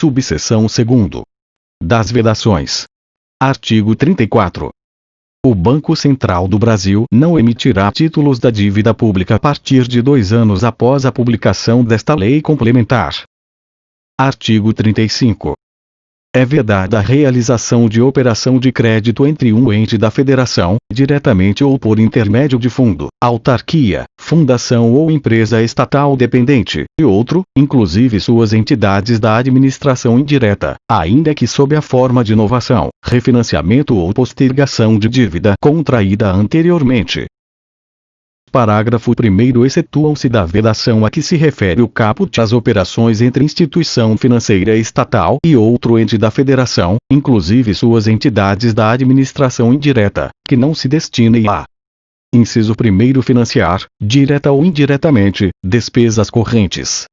Subseção 2º. Das vedações. Artigo 34. O Banco Central do Brasil não emitirá títulos da dívida pública a partir de 2 anos após a publicação desta lei complementar. Artigo 35. É vedada a realização de operação de crédito entre um ente da Federação, diretamente ou por intermédio de fundo, autarquia, fundação ou empresa estatal dependente, e outro, inclusive suas entidades da administração indireta, ainda que sob a forma de novação, refinanciamento ou postergação de dívida contraída anteriormente. Parágrafo 1º. Excetuam-se da vedação a que se refere o caput as operações entre instituição financeira estatal e outro ente da Federação, inclusive suas entidades da administração indireta, que não se destinem a: inciso 1º. Financiar, direta ou indiretamente, despesas correntes.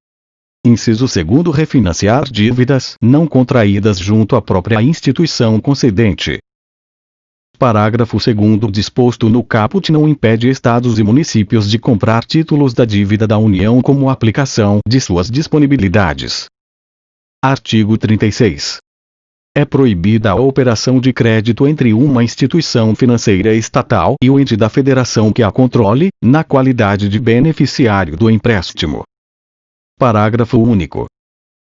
Inciso 2º. Refinanciar dívidas não contraídas junto à própria instituição concedente. Parágrafo 2º. Disposto no caput não impede estados e municípios de comprar títulos da dívida da União como aplicação de suas disponibilidades. Artigo 36. É proibida a operação de crédito entre uma instituição financeira estatal e o ente da Federação que a controle, na qualidade de beneficiário do empréstimo. Parágrafo único.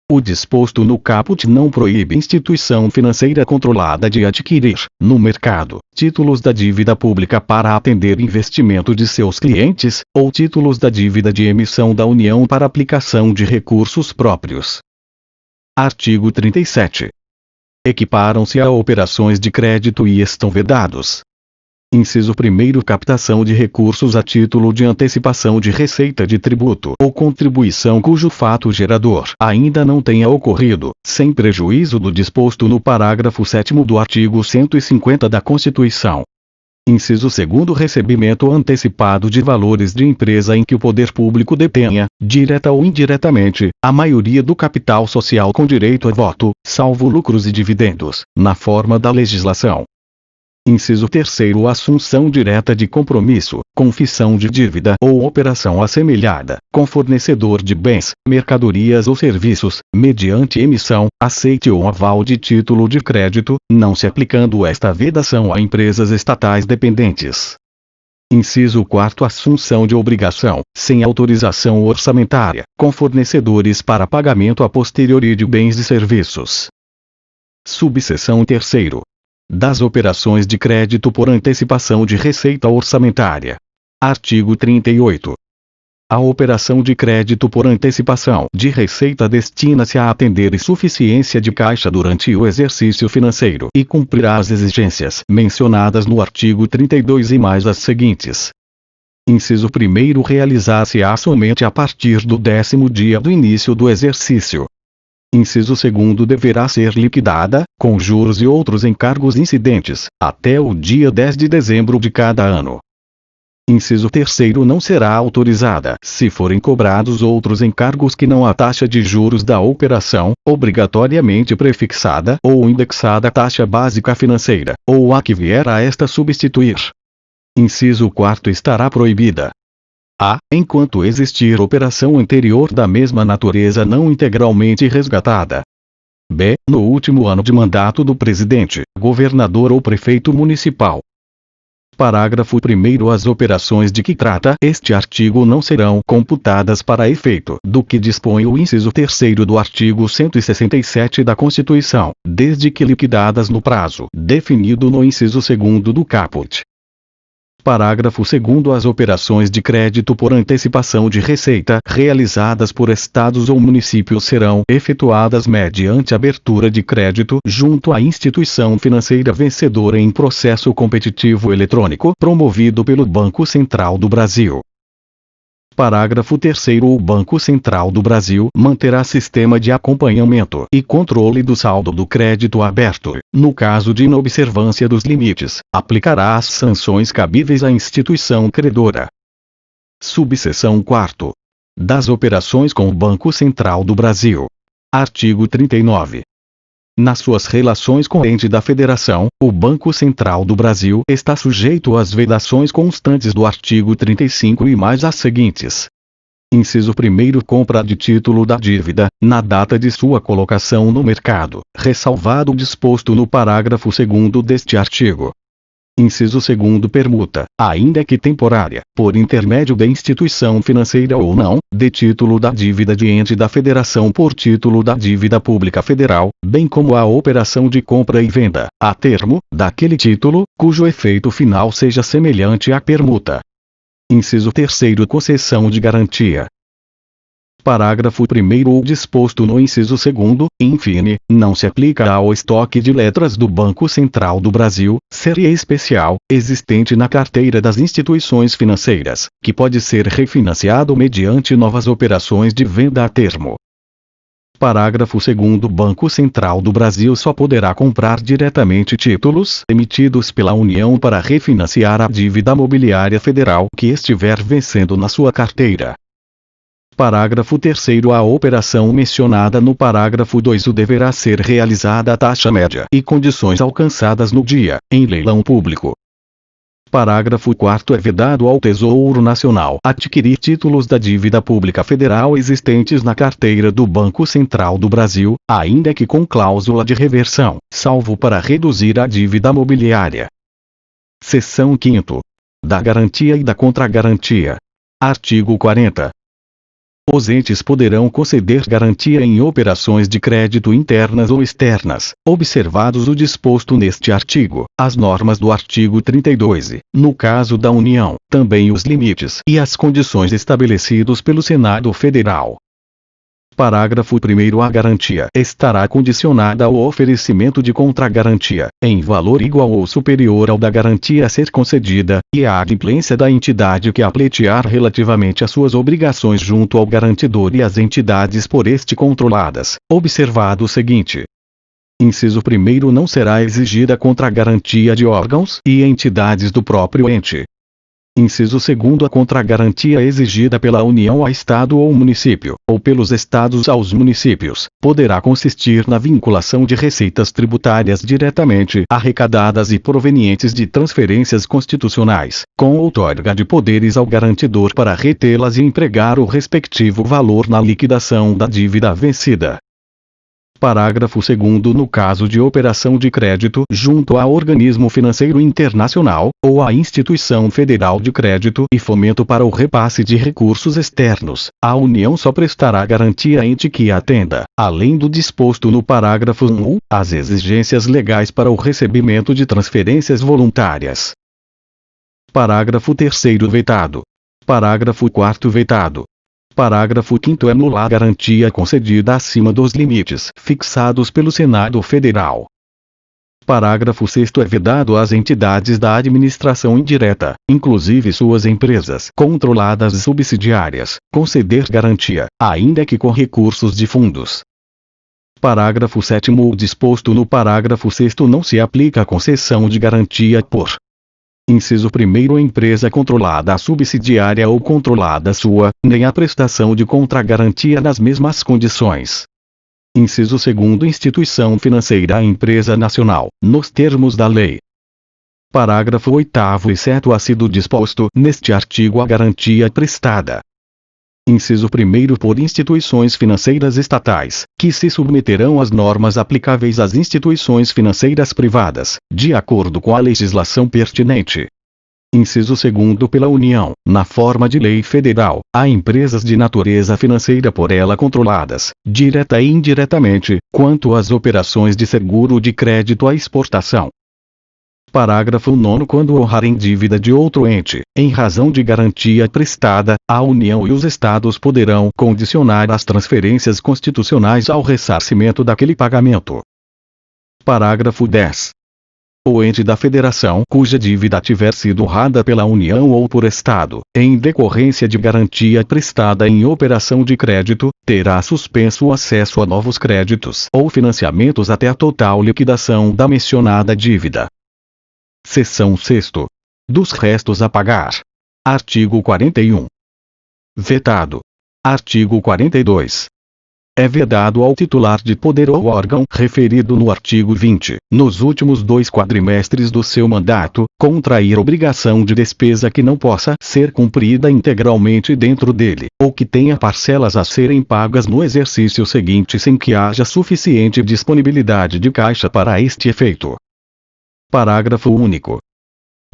O disposto no caput não proíbe instituição financeira controlada de adquirir, no mercado, títulos da dívida pública para atender investimento de seus clientes, ou títulos da dívida de emissão da União para aplicação de recursos próprios. Artigo 37. Equiparam-se a operações de crédito e estão vedados: inciso 1º. Captação de recursos a título de antecipação de receita de tributo ou contribuição cujo fato gerador ainda não tenha ocorrido, sem prejuízo do disposto no parágrafo 7º do artigo 150 da Constituição. Inciso 2º. Recebimento antecipado de valores de empresa em que o poder público detenha, direta ou indiretamente, a maioria do capital social com direito a voto, salvo lucros e dividendos, na forma da legislação. Inciso 3º. Assunção direta de compromisso, confissão de dívida ou operação assemelhada, com fornecedor de bens, mercadorias ou serviços, mediante emissão, aceite ou aval de título de crédito, não se aplicando esta vedação a empresas estatais dependentes. Inciso 4º. Assunção de obrigação, sem autorização orçamentária, com fornecedores para pagamento a posteriori de bens e serviços. Subseção 3º. Das operações de crédito por antecipação de receita orçamentária. Artigo 38. A operação de crédito por antecipação de receita destina-se a atender insuficiência de caixa durante o exercício financeiro e cumprirá as exigências mencionadas no artigo 32 e mais as seguintes. Inciso 1º. Realizar-se-á somente a partir do 10º dia do início do exercício. Inciso 2º. Deverá ser liquidada, com juros e outros encargos incidentes, até o dia 10 de dezembro de cada ano. Inciso 3º. Não será autorizada, se forem cobrados outros encargos que não a taxa de juros da operação, obrigatoriamente prefixada ou indexada à taxa básica financeira, ou a que vier a esta substituir. Inciso 4º. Estará proibida: a. Enquanto existir operação anterior da mesma natureza não integralmente resgatada. b. No último ano de mandato do presidente, governador ou prefeito municipal. Parágrafo 1º. As operações de que trata este artigo não serão computadas para efeito do que dispõe o inciso 3º do artigo 167 da Constituição, desde que liquidadas no prazo definido no inciso 2º do caput. Parágrafo 2º. As operações de crédito por antecipação de receita realizadas por estados ou municípios serão efetuadas mediante abertura de crédito junto à instituição financeira vencedora em processo competitivo eletrônico promovido pelo Banco Central do Brasil. Parágrafo 3º. O Banco Central do Brasil manterá sistema de acompanhamento e controle do saldo do crédito aberto. No caso de inobservância dos limites, aplicará as sanções cabíveis à instituição credora. Subseção 4º. Das operações com o Banco Central do Brasil. Artigo 39. Nas suas relações com o ente da Federação, o Banco Central do Brasil está sujeito às vedações constantes do artigo 35 e mais as seguintes. Inciso 1º. Compra de título da dívida, na data de sua colocação no mercado, ressalvado o disposto no parágrafo 2º deste artigo. Inciso 2º. Permuta, ainda que temporária, por intermédio da instituição financeira ou não, de título da dívida de ente da federação por título da dívida pública federal, bem como a operação de compra e venda, a termo, daquele título, cujo efeito final seja semelhante à permuta. Inciso 3º. Concessão de garantia. Parágrafo 1º. O disposto no inciso 2º, infine, não se aplica ao estoque de letras do Banco Central do Brasil, série especial, existente na carteira das instituições financeiras, que pode ser refinanciado mediante novas operações de venda a termo. Parágrafo 2º. Banco Central do Brasil só poderá comprar diretamente títulos emitidos pela União para refinanciar a dívida mobiliária federal que estiver vencendo na sua carteira. Parágrafo 3º. A operação mencionada no parágrafo 2 deverá ser realizada à taxa média e condições alcançadas no dia, em leilão público. Parágrafo 4º. É vedado ao Tesouro Nacional adquirir títulos da dívida pública federal existentes na carteira do Banco Central do Brasil, ainda que com cláusula de reversão, salvo para reduzir a dívida mobiliária. Seção 5ª. Da garantia e da contragarantia. Artigo 40. Os entes poderão conceder garantia em operações de crédito internas ou externas, observados o disposto neste artigo, as normas do artigo 32 e, no caso da União, também os limites e as condições estabelecidos pelo Senado Federal. Parágrafo 1º. A garantia estará condicionada ao oferecimento de contragarantia, em valor igual ou superior ao da garantia a ser concedida, e à adimplência da entidade que a pleitear relativamente às suas obrigações junto ao garantidor e às entidades por este controladas, observado o seguinte. Inciso 1º. Não será exigida contragarantia de órgãos e entidades do próprio ente. Inciso 2º. A contragarantia exigida pela União a Estado ou município, ou pelos Estados aos municípios, poderá consistir na vinculação de receitas tributárias diretamente arrecadadas e provenientes de transferências constitucionais, com outorga de poderes ao garantidor para retê-las e empregar o respectivo valor na liquidação da dívida vencida. Parágrafo 2º. No caso de operação de crédito junto a organismo financeiro internacional, ou a instituição federal de crédito e fomento para o repasse de recursos externos, a União só prestará garantia a ente que atenda, além do disposto no parágrafo 1, às exigências legais para o recebimento de transferências voluntárias. Parágrafo 3º. Vetado. Parágrafo 4º. Vetado. Parágrafo 5º. É nula a garantia concedida acima dos limites fixados pelo Senado Federal. Parágrafo 6º. É vedado às entidades da administração indireta, inclusive suas empresas controladas e subsidiárias, conceder garantia, ainda que com recursos de fundos. Parágrafo 7º. O disposto no parágrafo 6º não se aplica à concessão de garantia por Inciso 1º. Empresa controlada subsidiária ou controlada sua, nem a prestação de contragarantia nas mesmas condições. Inciso 2º. Instituição financeira empresa nacional, nos termos da lei. Parágrafo 8º. Exceto a sido disposto neste artigo a garantia prestada. Inciso 1º. Por instituições financeiras estatais, que se submeterão às normas aplicáveis às instituições financeiras privadas, de acordo com a legislação pertinente. Inciso 2º. Pela União, na forma de lei federal, a empresas de natureza financeira por ela controladas, direta e indiretamente, quanto às operações de seguro de crédito à exportação. Parágrafo 9º. Quando honrarem dívida de outro ente, em razão de garantia prestada, a União e os Estados poderão condicionar as transferências constitucionais ao ressarcimento daquele pagamento. Parágrafo 10º. O ente da Federação cuja dívida tiver sido honrada pela União ou por Estado, em decorrência de garantia prestada em operação de crédito, terá suspenso o acesso a novos créditos ou financiamentos até a total liquidação da mencionada dívida. Seção 6ª. Dos restos a pagar. Artigo 41. Vetado. Artigo 42. É vedado ao titular de poder ou órgão referido no artigo 20, nos últimos 2 quadrimestres do seu mandato, contrair obrigação de despesa que não possa ser cumprida integralmente dentro dele, ou que tenha parcelas a serem pagas no exercício seguinte sem que haja suficiente disponibilidade de caixa para este efeito. Parágrafo único.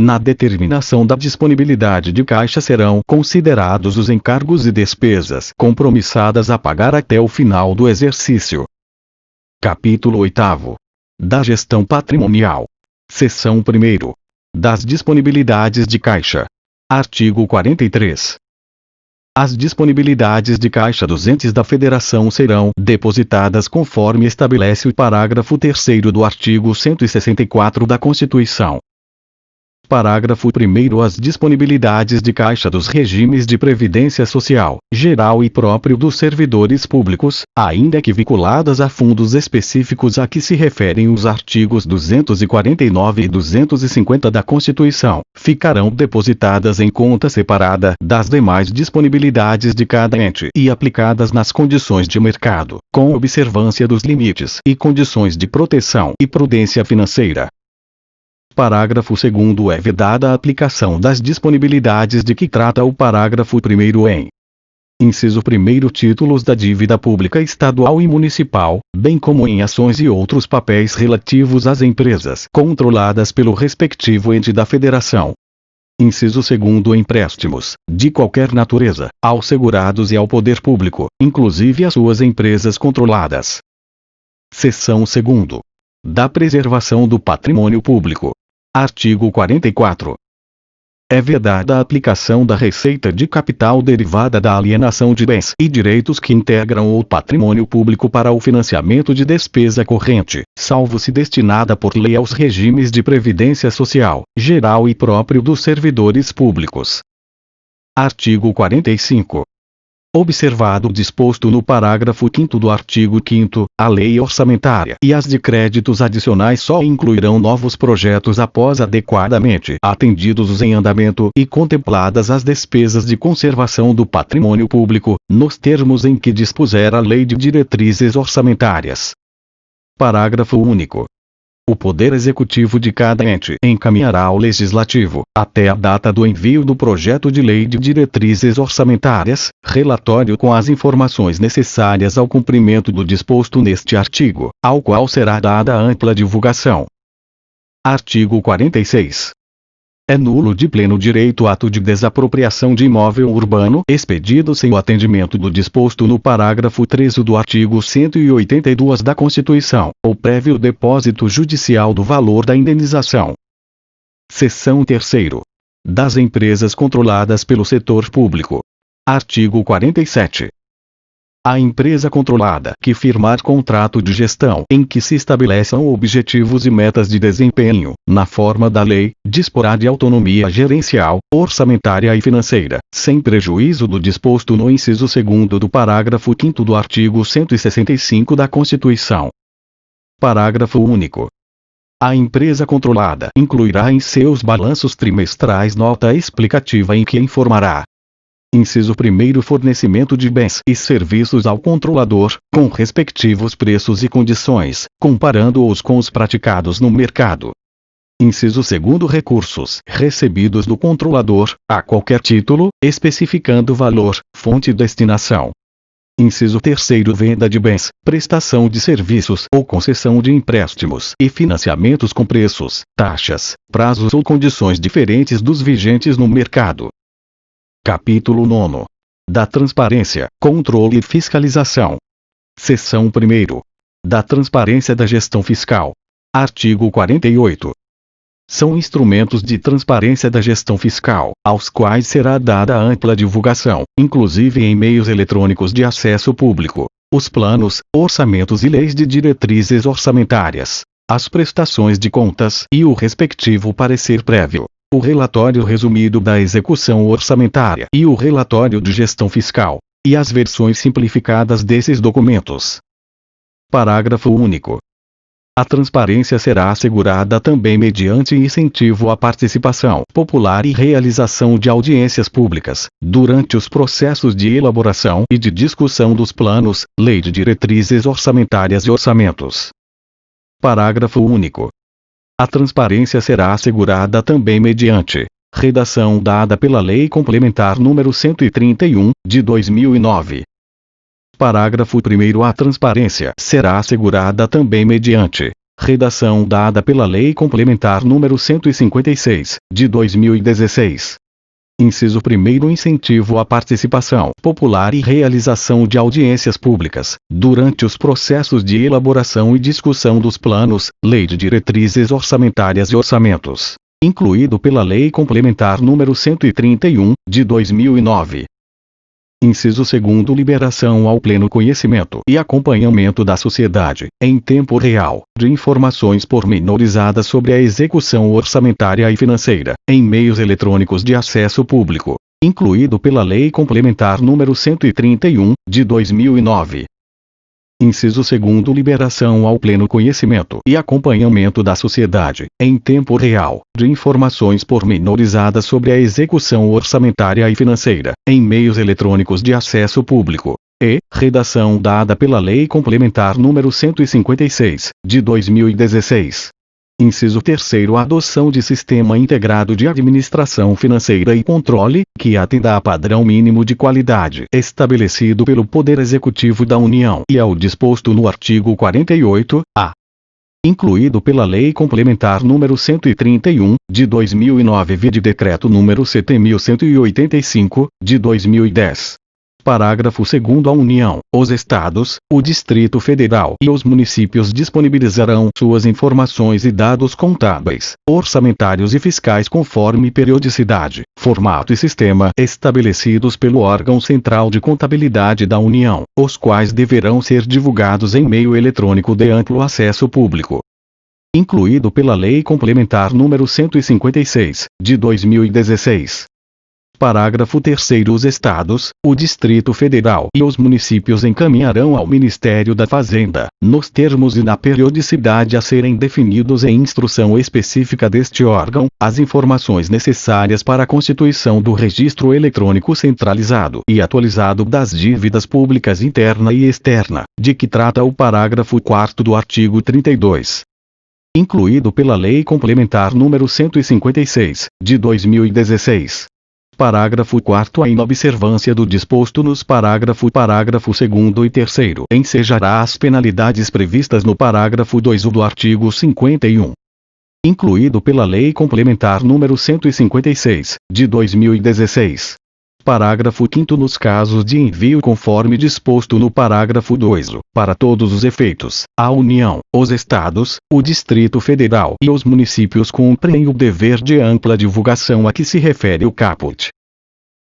Na determinação da disponibilidade de caixa serão considerados os encargos e despesas compromissadas a pagar até o final do exercício. Capítulo 8º. Da gestão patrimonial. Seção 1º. Das disponibilidades de caixa. Artigo 43. As disponibilidades de caixa dos entes da Federação serão depositadas conforme estabelece o parágrafo 3º do artigo 164 da Constituição. Parágrafo 1º. As disponibilidades de caixa dos regimes de previdência social, geral e próprio dos servidores públicos, ainda que vinculadas a fundos específicos a que se referem os artigos 249 e 250 da Constituição, ficarão depositadas em conta separada das demais disponibilidades de cada ente e aplicadas nas condições de mercado, com observância dos limites e condições de proteção e prudência financeira. Parágrafo 2º. É vedada a aplicação das disponibilidades de que trata o parágrafo 1º em inciso 1º títulos da dívida pública estadual e municipal, bem como em ações e outros papéis relativos às empresas controladas pelo respectivo ente da Federação. Inciso 2º. Empréstimos, de qualquer natureza, aos segurados e ao poder público, inclusive às suas empresas controladas. Seção 2º. Da preservação do patrimônio público. Artigo 44. É vedada a aplicação da receita de capital derivada da alienação de bens e direitos que integram o patrimônio público para o financiamento de despesa corrente, salvo se destinada por lei aos regimes de previdência social, geral e próprio dos servidores públicos. Artigo 45. Observado o disposto no parágrafo 5º do artigo 5º, a lei orçamentária e as de créditos adicionais só incluirão novos projetos após adequadamente atendidos os em andamento e contempladas as despesas de conservação do patrimônio público, nos termos em que dispuser a Lei de Diretrizes Orçamentárias. Parágrafo único. O Poder Executivo de cada ente encaminhará ao Legislativo, até a data do envio do projeto de lei de diretrizes orçamentárias, relatório com as informações necessárias ao cumprimento do disposto neste artigo, ao qual será dada ampla divulgação. Artigo 46. É nulo de pleno direito ato de desapropriação de imóvel urbano expedido sem o atendimento do disposto no parágrafo 13 do artigo 182 da Constituição, ou prévio depósito judicial do valor da indenização. Seção 3º. Das empresas controladas pelo setor público. Artigo 47. A empresa controlada que firmar contrato de gestão em que se estabeleçam objetivos e metas de desempenho, na forma da lei, disporá de autonomia gerencial, orçamentária e financeira, sem prejuízo do disposto no inciso 2º do parágrafo 5º do artigo 165 da Constituição. Parágrafo único. A empresa controlada incluirá em seus balanços trimestrais nota explicativa em que informará: inciso 1º. Fornecimento de bens e serviços ao controlador, com respectivos preços e condições, comparando-os com os praticados no mercado. Inciso 2º. Recursos recebidos do controlador, a qualquer título, especificando valor, fonte e destinação. Inciso 3º. Venda de bens, prestação de serviços ou concessão de empréstimos e financiamentos com preços, taxas, prazos ou condições diferentes dos vigentes no mercado. Capítulo 9. Da transparência, controle e fiscalização. Seção 1º. Da transparência da gestão fiscal. Artigo 48. São instrumentos de transparência da gestão fiscal, aos quais será dada ampla divulgação, inclusive em meios eletrônicos de acesso público, os planos, orçamentos e leis de diretrizes orçamentárias, as prestações de contas e o respectivo parecer prévio, o relatório resumido da execução orçamentária e o relatório de gestão fiscal, e as versões simplificadas desses documentos. Parágrafo único. A transparência será assegurada também mediante incentivo à participação popular e realização de audiências públicas, durante os processos de elaboração e de discussão dos planos, lei de diretrizes orçamentárias e orçamentos. Parágrafo único. A transparência será assegurada também mediante redação dada pela Lei Complementar nº 131, de 2009. Parágrafo 1º. A transparência será assegurada também mediante redação dada pela Lei Complementar nº 156, de 2016. Inciso 1º. Incentivo à participação popular e realização de audiências públicas, durante os processos de elaboração e discussão dos planos, lei de diretrizes orçamentárias e orçamentos, incluído pela Lei Complementar nº 131, de 2009. Inciso 2º. Liberação ao pleno conhecimento e acompanhamento da sociedade, em tempo real, de informações pormenorizadas sobre a execução orçamentária e financeira, em meios eletrônicos de acesso público, incluído pela Lei Complementar nº 131, de 2009. Inciso 2º. Liberação ao pleno conhecimento e acompanhamento da sociedade, em tempo real, de informações pormenorizadas sobre a execução orçamentária e financeira, em meios eletrônicos de acesso público, e redação dada pela Lei Complementar nº 156, de 2016. Inciso 3º. A adoção de sistema integrado de administração financeira e controle, que atenda a padrão mínimo de qualidade estabelecido pelo Poder Executivo da União e ao disposto no artigo 48-A, incluído pela Lei Complementar nº 131, de 2009 vide Decreto nº 7.185, de 2010. Parágrafo 2º. A União, os Estados, o Distrito Federal e os municípios disponibilizarão suas informações e dados contábeis, orçamentários e fiscais conforme periodicidade, formato e sistema estabelecidos pelo órgão central de contabilidade da União, os quais deverão ser divulgados em meio eletrônico de amplo acesso público, incluído pela Lei Complementar nº 156, de 2016. Parágrafo 3º. Os Estados, o Distrito Federal e os municípios encaminharão ao Ministério da Fazenda, nos termos e na periodicidade a serem definidos em instrução específica deste órgão, as informações necessárias para a constituição do Registro Eletrônico Centralizado e Atualizado das Dívidas Públicas Interna e Externa, de que trata o parágrafo 4º do artigo 32. Incluído pela Lei Complementar nº 156, de 2016. Parágrafo 4º. A inobservância do disposto nos parágrafo 2º e 3º ensejará as penalidades previstas no parágrafo 2 do artigo 51. Incluído pela Lei Complementar nº 156, de 2016. Parágrafo 5º. Nos casos de envio conforme disposto no parágrafo 2, para todos os efeitos, a União, os Estados, o Distrito Federal e os municípios cumprem o dever de ampla divulgação a que se refere o caput.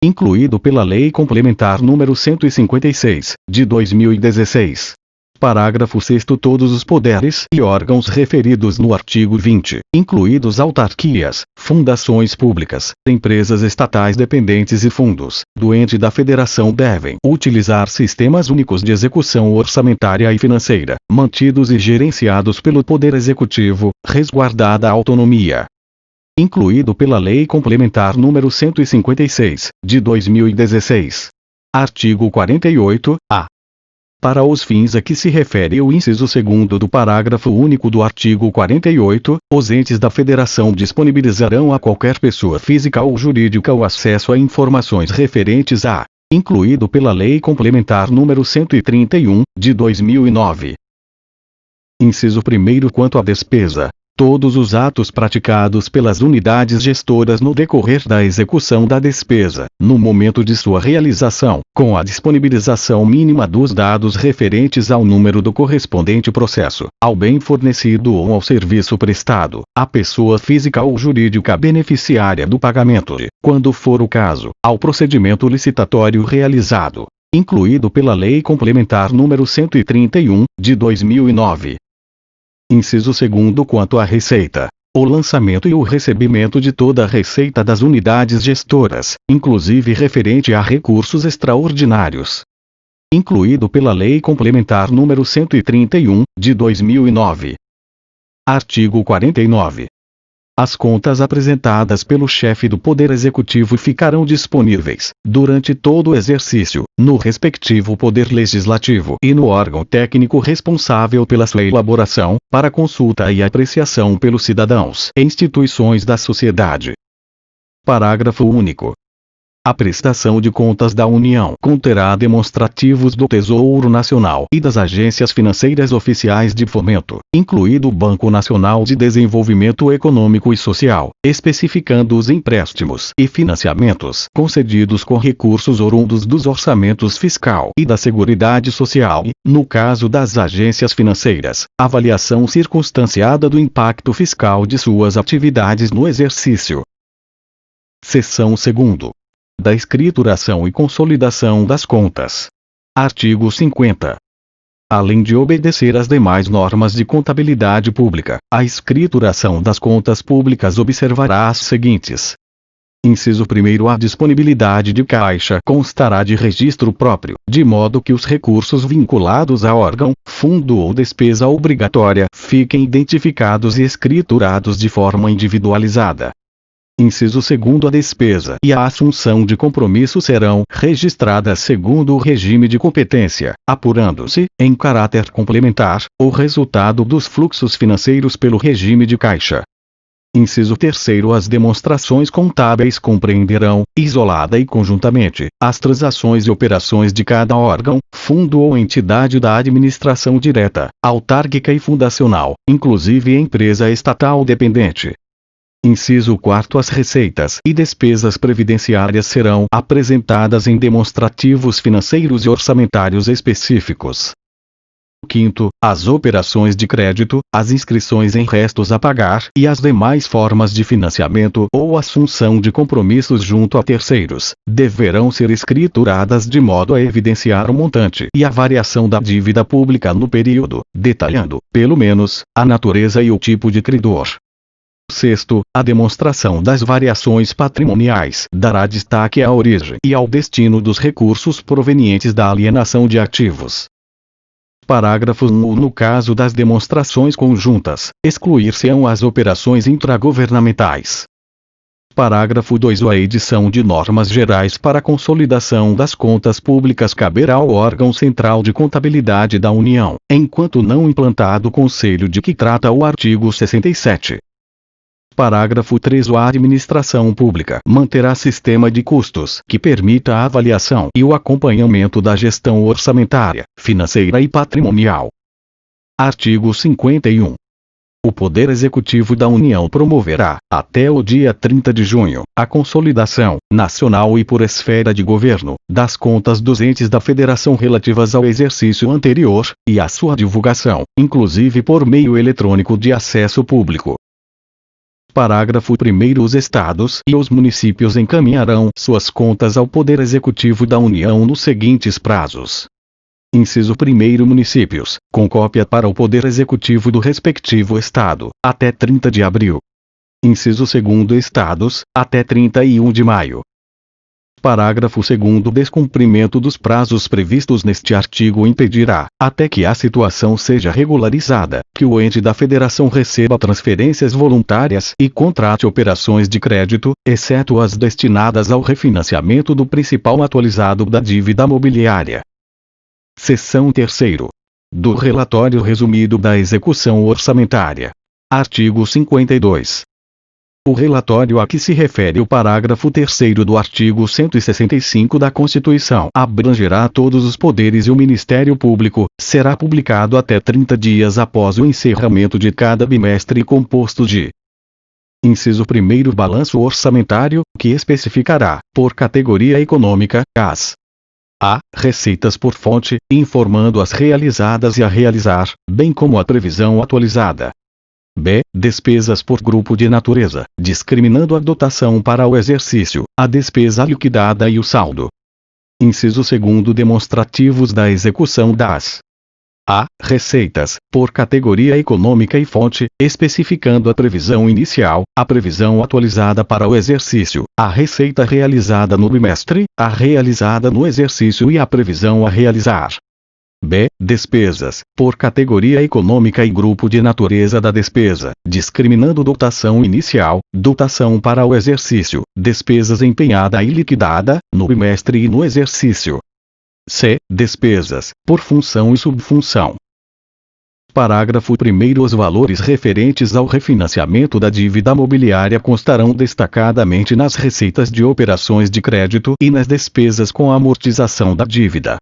Incluído pela Lei Complementar nº 156, de 2016. Parágrafo 6º. Todos os poderes e órgãos referidos no artigo 20, incluídos autarquias, fundações públicas, empresas estatais dependentes e fundos, do ente da federação devem utilizar sistemas únicos de execução orçamentária e financeira, mantidos e gerenciados pelo Poder Executivo, resguardada a autonomia. Incluído pela Lei Complementar nº 156, de 2016. Artigo 48-A. Para os fins a que se refere o inciso 2º do parágrafo único do artigo 48, os entes da Federação disponibilizarão a qualquer pessoa física ou jurídica o acesso a informações referentes a, incluído pela Lei Complementar nº 131, de 2009. Inciso 1º. Quanto à despesa, todos os atos praticados pelas unidades gestoras no decorrer da execução da despesa, no momento de sua realização, com a disponibilização mínima dos dados referentes ao número do correspondente processo, ao bem fornecido ou ao serviço prestado, à pessoa física ou jurídica beneficiária do pagamento e, quando for o caso, ao procedimento licitatório realizado, incluído pela Lei Complementar nº 131, de 2009. Inciso 2º. Quanto à receita, o lançamento e o recebimento de toda a receita das unidades gestoras, inclusive referente a recursos extraordinários, incluído pela Lei Complementar nº 131, de 2009. Artigo 49. As contas apresentadas pelo chefe do Poder Executivo ficarão disponíveis, durante todo o exercício, no respectivo Poder Legislativo e no órgão técnico responsável pela sua elaboração, para consulta e apreciação pelos cidadãos e instituições da sociedade. Parágrafo único. A prestação de contas da União conterá demonstrativos do Tesouro Nacional e das agências financeiras oficiais de fomento, incluído o Banco Nacional de Desenvolvimento Econômico e Social, especificando os empréstimos e financiamentos concedidos com recursos oriundos dos orçamentos fiscal e da Seguridade Social e, no caso das agências financeiras, avaliação circunstanciada do impacto fiscal de suas atividades no exercício. Seção 2ª. Da escrituração e consolidação das contas. Artigo 50. Além de obedecer às demais normas de contabilidade pública, a escrituração das contas públicas observará as seguintes. Inciso 1. A disponibilidade de caixa constará de registro próprio, de modo que os recursos vinculados a órgão, fundo ou despesa obrigatória fiquem identificados e escriturados de forma individualizada. Inciso 2. A despesa e a assunção de compromisso serão registradas segundo o regime de competência, apurando-se, em caráter complementar, o resultado dos fluxos financeiros pelo regime de caixa. Inciso 3. As demonstrações contábeis compreenderão, isolada e conjuntamente, as transações e operações de cada órgão, fundo ou entidade da administração direta, autárquica e fundacional, inclusive empresa estatal dependente. Inciso 4. As receitas e despesas previdenciárias serão apresentadas em demonstrativos financeiros e orçamentários específicos. 5. As operações de crédito, as inscrições em restos a pagar e as demais formas de financiamento ou assunção de compromissos junto a terceiros, deverão ser escrituradas de modo a evidenciar o montante e a variação da dívida pública no período, detalhando, pelo menos, a natureza e o tipo de credor. 6. A demonstração das variações patrimoniais dará destaque à origem e ao destino dos recursos provenientes da alienação de ativos. Parágrafo 1. No caso das demonstrações conjuntas, excluir-se-ão as operações intragovernamentais. Parágrafo 2. A edição de normas gerais para a consolidação das contas públicas caberá ao órgão central de contabilidade da União, enquanto não implantado o conselho de que trata o artigo 67. Parágrafo 3. A administração pública manterá sistema de custos que permita a avaliação e o acompanhamento da gestão orçamentária, financeira e patrimonial. Artigo 51. O Poder Executivo da União promoverá, até o dia 30 de junho, a consolidação, nacional e por esfera de governo, das contas dos entes da Federação relativas ao exercício anterior, e a sua divulgação, inclusive por meio eletrônico de acesso público. Parágrafo 1. Os estados e os municípios encaminharão suas contas ao Poder Executivo da União nos seguintes prazos. Inciso 1. Municípios, com cópia para o Poder Executivo do respectivo estado, até 30 de abril. Inciso 2. Estados, até 31 de maio. Parágrafo 2. Descumprimento dos prazos previstos neste artigo impedirá, até que a situação seja regularizada, que o ente da federação receba transferências voluntárias e contrate operações de crédito, exceto as destinadas ao refinanciamento do principal atualizado da dívida mobiliária. Seção 3ª. Do relatório resumido da execução orçamentária. Artigo 52. O relatório a que se refere o parágrafo 3º do artigo 165 da Constituição abrangerá todos os poderes e o Ministério Público, será publicado até 30 dias após o encerramento de cada bimestre composto de: Inciso 1. Balanço orçamentário, que especificará, por categoria econômica, as a. Receitas por fonte, informando as realizadas e a realizar, bem como a previsão atualizada. B. Despesas por grupo de natureza, discriminando a dotação para o exercício, a despesa liquidada e o saldo. Inciso 2. Demonstrativos da execução das a. Receitas, por categoria econômica e fonte, especificando a previsão inicial, a previsão atualizada para o exercício, a receita realizada no bimestre, a realizada no exercício e a previsão a realizar. B. Despesas, por categoria econômica e grupo de natureza da despesa, discriminando dotação inicial, dotação para o exercício, despesas empenhada e liquidada, no bimestre e no exercício. C. Despesas, por função e subfunção. Parágrafo 1º. Os valores referentes ao refinanciamento da dívida mobiliária constarão destacadamente nas receitas de operações de crédito e nas despesas com amortização da dívida.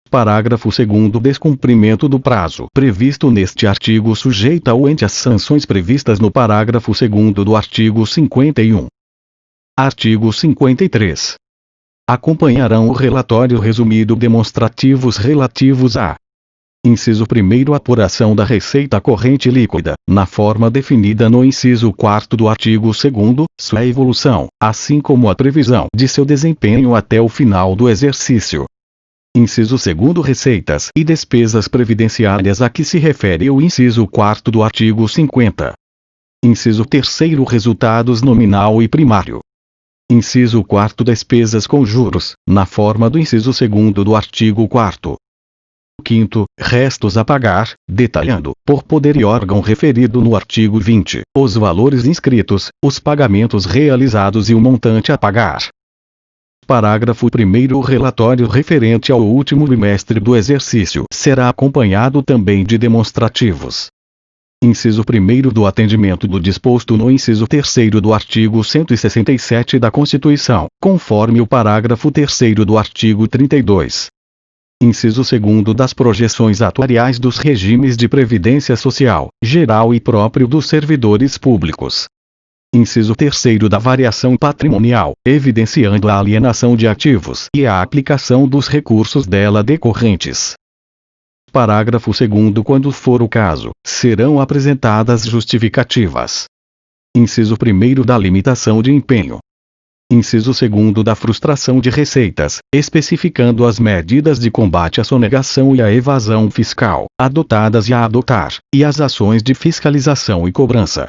Parágrafo 2º. Descumprimento do prazo previsto neste artigo sujeita o ente às sanções previstas no parágrafo 2º do artigo 51. Artigo 53. Acompanharão o relatório resumido demonstrativos relativos a: inciso 1º. Apuração da receita corrente líquida, na forma definida no inciso 4º do artigo 2º, sua evolução, assim como a previsão de seu desempenho até o final do exercício. Inciso 2º. Receitas e despesas previdenciárias a que se refere o inciso 4º do artigo 50. Inciso 3º. Resultados nominal e primário. Inciso 4º. Despesas com juros, na forma do inciso 2º do artigo 4º. 5º. Restos a pagar, detalhando, por poder e órgão referido no artigo 20, os valores inscritos, os pagamentos realizados e o montante a pagar. Parágrafo 1º. O relatório referente ao último bimestre do exercício será acompanhado também de demonstrativos. Inciso 1º. Do atendimento do disposto no inciso 3º do artigo 167 da Constituição, conforme o parágrafo 3º do artigo 32. Inciso 2º. Das projeções atuariais dos regimes de previdência social, geral e próprio dos servidores públicos. Inciso 3º. Da variação patrimonial, evidenciando a alienação de ativos e a aplicação dos recursos dela decorrentes. Parágrafo 2º. Quando for o caso, serão apresentadas justificativas. Inciso 1º. Da limitação de empenho. Inciso 2º. Da frustração de receitas, especificando as medidas de combate à sonegação e à evasão fiscal, adotadas e a adotar, e as ações de fiscalização e cobrança.